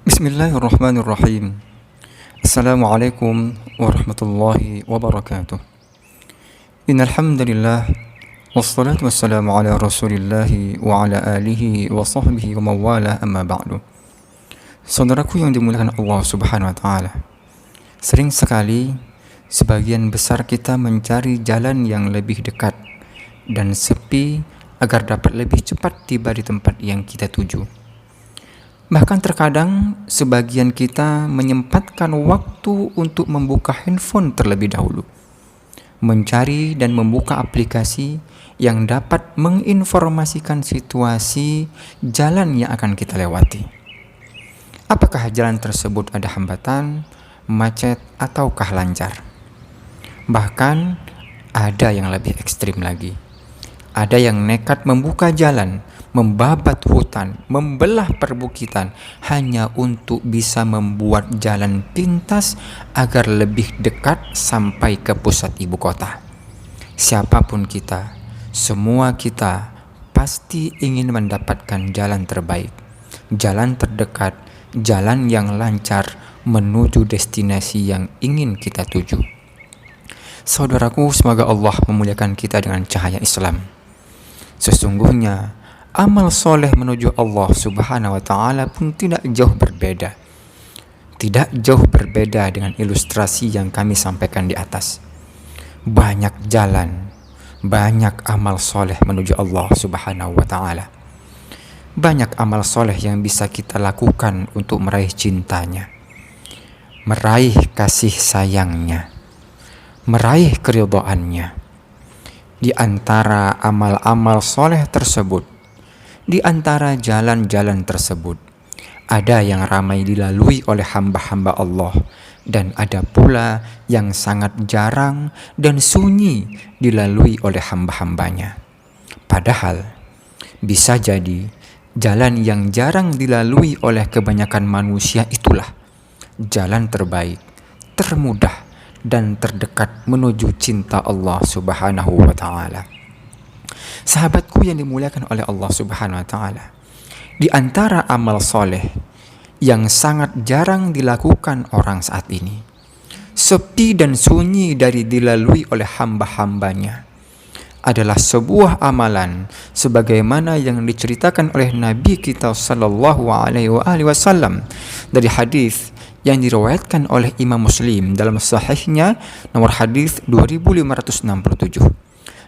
Bismillahirrahmanirrahim. Assalamualaikum warahmatullahi wabarakatuh. Innal hamdalillah wassalatu wassalamu ala Rasulillah wa ala alihi wa sahbihi wa mawala amma ba'du. Saudaraku yang dimuliakan Allah Subhanahu wa taala. Sering sekali sebagian besar kita mencari jalan yang lebih dekat dan sepi agar dapat lebih cepat tiba di tempat yang kita tuju. Bahkan terkadang sebagian kita menyempatkan waktu untuk membuka handphone terlebih dahulu, mencari dan membuka aplikasi yang dapat menginformasikan situasi jalan yang akan kita lewati. Apakah jalan tersebut ada hambatan, macet, ataukah lancar? Bahkan ada yang lebih ekstrim lagi. Ada yang nekat membuka jalan, membabat hutan, membelah perbukitan hanya untuk bisa membuat jalan pintas agar lebih dekat sampai ke pusat ibu kota. Siapapun kita, semua kita pasti ingin mendapatkan jalan terbaik, jalan terdekat, jalan yang lancar menuju destinasi yang ingin kita tuju. Saudaraku, semoga Allah memuliakan kita dengan cahaya Islam. Sesungguhnya amal soleh menuju Allah Subhanahu wa ta'ala pun tidak jauh berbeda. Tidak jauh berbeda dengan ilustrasi yang kami sampaikan di atas. Banyak jalan, banyak amal soleh menuju Allah Subhanahu wa ta'ala. Banyak amal soleh yang bisa kita lakukan untuk meraih cintanya, meraih kasih sayangnya, meraih keridhaannya. Di antara amal-amal soleh tersebut, di antara jalan-jalan tersebut, ada yang ramai dilalui oleh hamba-hamba Allah, dan ada pula yang sangat jarang dan sunyi dilalui oleh hamba-hambanya. Padahal, bisa jadi jalan yang jarang dilalui oleh kebanyakan manusia itulah jalan terbaik, termudah, dan terdekat menuju cinta Allah Subhanahu wa ta'ala. Sahabatku yang dimuliakan oleh Allah Subhanahu wa ta'ala, di antara amal soleh yang sangat jarang dilakukan orang saat ini, sepi dan sunyi dari dilalui oleh hamba-hambanya, adalah sebuah amalan sebagaimana yang diceritakan oleh Nabi kita sallallahu alaihi wasallam dari hadis yang diriwayatkan oleh Imam Muslim dalam sahihnya nomor hadis 2567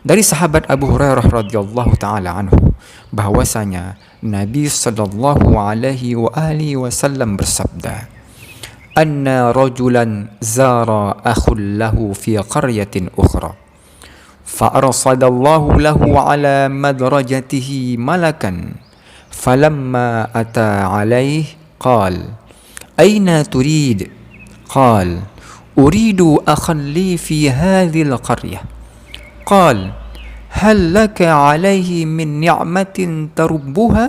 dari sahabat Abu Hurairah radhiyallahu taala anhu, bahwasanya Nabi sallallahu alaihi wasallam bersabda, "Anna rajulan zara akhul lahu fi qaryatin ukhra, fa arsadallahu lahu ala madrajatihi malakan, falamma ata alaihi qala أين تريد؟ قال أريد أخا لي في هذه القرية. قال هل لك عليه من نعمة تربها؟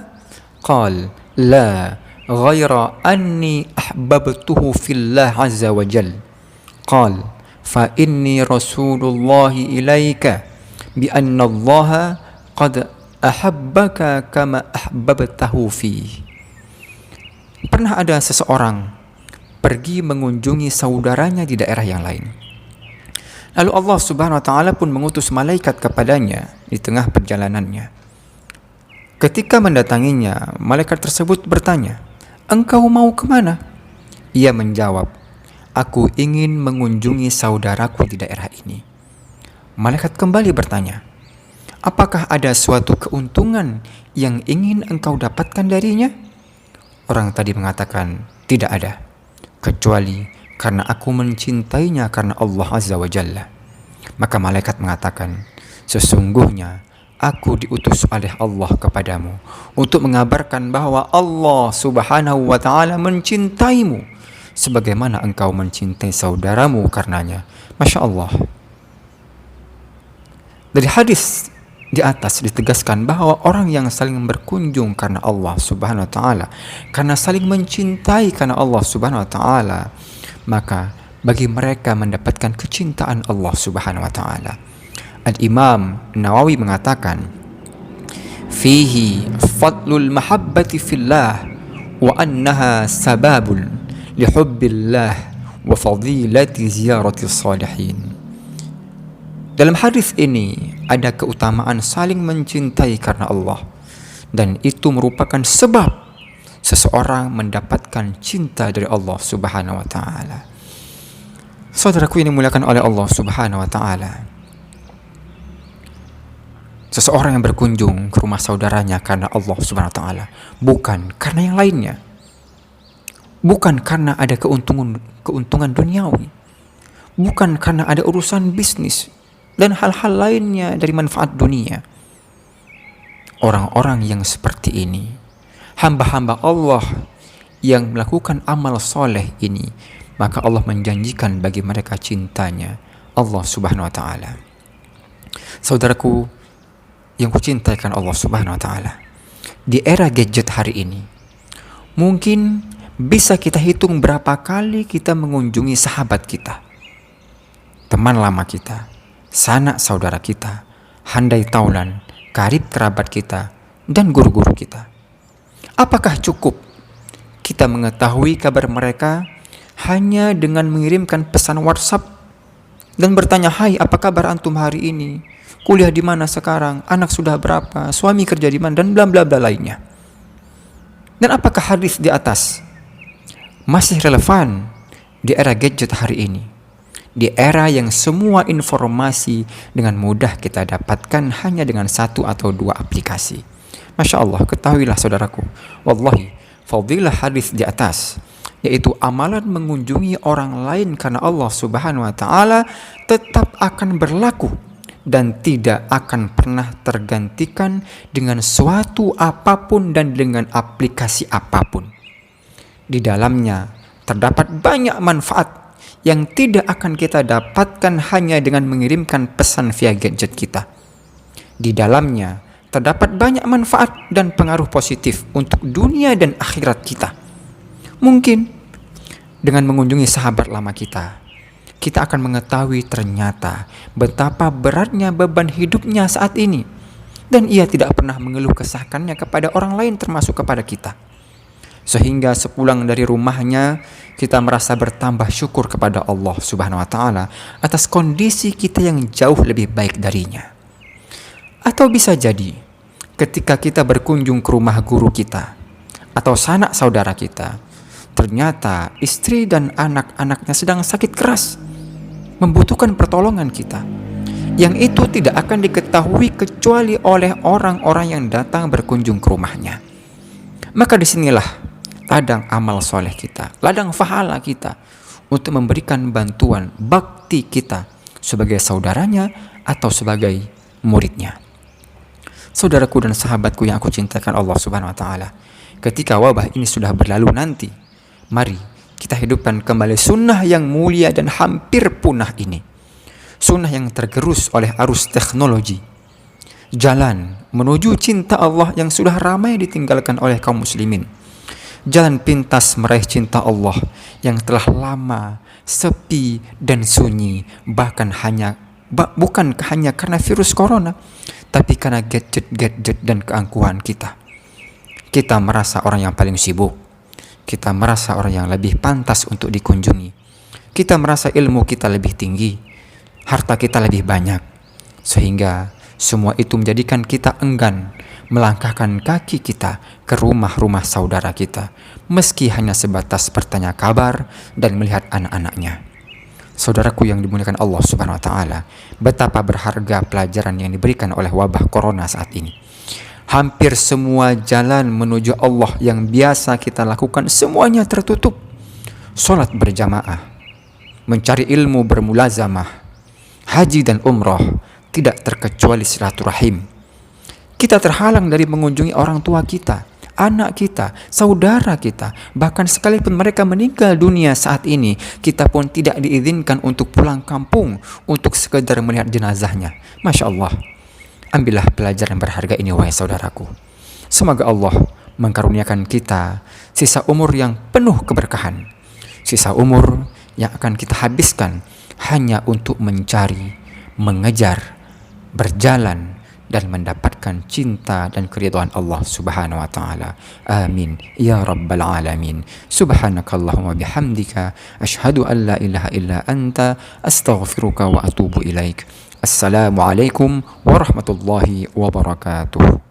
قال لا، غير أني أحببته في الله عز وجل. قال فإني رسول الله إليك بأن الله قد أحبك كما أحببته فيه. Pernah ada seseorang pergi mengunjungi saudaranya di daerah yang lain. Lalu Allah Subhanahu wa ta'ala pun mengutus malaikat kepadanya di tengah perjalanannya. Ketika mendatanginya, malaikat tersebut bertanya, "Engkau mau kemana?" Ia menjawab, "Aku ingin mengunjungi saudaraku di daerah ini." Malaikat kembali bertanya, "Apakah ada suatu keuntungan yang ingin engkau dapatkan darinya?" Orang tadi mengatakan, "Tidak ada, kecuali karena aku mencintainya karena Allah Azza wa Jalla." Maka malaikat mengatakan, "Sesungguhnya aku diutus oleh Allah kepadamu untuk mengabarkan bahwa Allah Subhanahu wa ta'ala mencintaimu sebagaimana engkau mencintai saudaramu karenanya." Masya Allah. Dari hadis di atas ditegaskan bahwa orang yang saling berkunjung karena Allah Subhanahu wa ta'ala, karena saling mencintai karena Allah Subhanahu wa ta'ala, maka bagi mereka mendapatkan kecintaan Allah Subhanahu wa ta'ala. Al-Imam Nawawi mengatakan, fihi fadlul mahabbati fillah wa annaha sababun li hubbillah wa fadilati ziyarati salihin. Dalam hadis ini ada keutamaan saling mencintai karena Allah, dan itu merupakan sebab seseorang mendapatkan cinta dari Allah Subhanahu wa taala. Saudaraku yang dimuliakan oleh Allah Subhanahu wa taala, seseorang yang berkunjung ke rumah saudaranya karena Allah Subhanahu wa taala, bukan karena yang lainnya. Bukan karena ada keuntungan duniawi. Bukan karena ada urusan bisnis dan hal-hal lainnya dari manfaat dunia. Orang-orang yang seperti ini, hamba-hamba Allah yang melakukan amal soleh ini, maka Allah menjanjikan bagi mereka cintanya Allah Subhanahu wa taala. Saudaraku yang kucintaikan Allah Subhanahu wa taala, di era gadget hari ini, mungkin bisa kita hitung berapa kali kita mengunjungi sahabat kita, teman lama kita, sanak saudara kita, handai taulan, karib kerabat kita, dan guru-guru kita. Apakah cukup kita mengetahui kabar mereka hanya dengan mengirimkan pesan WhatsApp dan bertanya, "Hai, apa kabar antum hari ini? Kuliah di mana sekarang? Anak sudah berapa? Suami kerja di mana?" dan bla bla bla lainnya. Dan apakah hadis di atas masih relevan di era gadget hari ini? Di era yang semua informasi dengan mudah kita dapatkan hanya dengan satu atau dua aplikasi. Masya Allah, ketahuilah saudaraku, wallahi, fadilah hadis di atas, yaitu amalan mengunjungi orang lain karena Allah Subhanahu wa taala, tetap akan berlaku dan tidak akan pernah tergantikan dengan suatu apapun dan dengan aplikasi apapun. Di dalamnya terdapat banyak manfaat yang tidak akan kita dapatkan hanya dengan mengirimkan pesan via gadget kita. Di dalamnya terdapat banyak manfaat dan pengaruh positif untuk dunia dan akhirat kita. Mungkin dengan mengunjungi sahabat lama kita, kita akan mengetahui ternyata betapa beratnya beban hidupnya saat ini, dan ia tidak pernah mengeluh kesahkannya kepada orang lain termasuk kepada kita. Sehingga sepulang dari rumahnya, kita merasa bertambah syukur kepada Allah Subhanahu wa taala atas kondisi kita yang jauh lebih baik darinya. Atau bisa jadi ketika kita berkunjung ke rumah guru kita atau sanak saudara kita, ternyata istri dan anak-anaknya sedang sakit keras, membutuhkan pertolongan kita. Yang itu tidak akan diketahui kecuali oleh orang-orang yang datang berkunjung ke rumahnya. Maka disinilah ladang amal soleh kita, ladang pahala kita untuk memberikan bantuan bakti kita sebagai saudaranya atau sebagai muridnya. Saudaraku dan sahabatku yang aku cintakan Allah Subhanahu wa taala, ketika wabah ini sudah berlalu nanti, mari kita hidupkan kembali sunnah yang mulia dan hampir punah ini. Sunnah yang tergerus oleh arus teknologi. Jalan menuju cinta Allah yang sudah ramai ditinggalkan oleh kaum muslimin. Jalan pintas meraih cinta Allah yang telah lama sepi dan sunyi, bahkan bukan hanya karena virus corona, tapi karena gadget-gadget dan keangkuhan kita. Kita merasa orang yang paling sibuk. Kita merasa orang yang lebih pantas untuk dikunjungi. Kita merasa ilmu kita lebih tinggi, harta kita lebih banyak, sehingga semua itu menjadikan kita enggan melangkahkan kaki kita ke rumah-rumah saudara kita, meski hanya sebatas bertanya kabar dan melihat anak-anaknya. Saudaraku yang dimuliakan Allah Subhanahu wa taala, betapa berharga pelajaran yang diberikan oleh wabah corona saat ini. Hampir semua jalan menuju Allah yang biasa kita lakukan semuanya tertutup. Salat berjamaah, mencari ilmu bermulazamah, haji dan umrah, tidak terkecuali silaturahim. Kita terhalang dari mengunjungi orang tua kita, anak kita, saudara kita, bahkan sekalipun mereka meninggal dunia saat ini, kita pun tidak diizinkan untuk pulang kampung untuk sekedar melihat jenazahnya. Masya Allah. Ambillah pelajaran berharga ini wahai saudaraku. Semoga Allah mengkaruniakan kita sisa umur yang penuh keberkahan, sisa umur yang akan kita habiskan hanya untuk mencari, mengejar, berjalan dan mendapatkan cinta dan keridhaan Allah Subhanahu wa taala. Amin ya rabbal alamin. Subhanakallahumma bihamdika asyhadu an la ilaha illa anta astaghfiruka wa atubu ilaik. Assalamualaikum warahmatullahi wabarakatuh.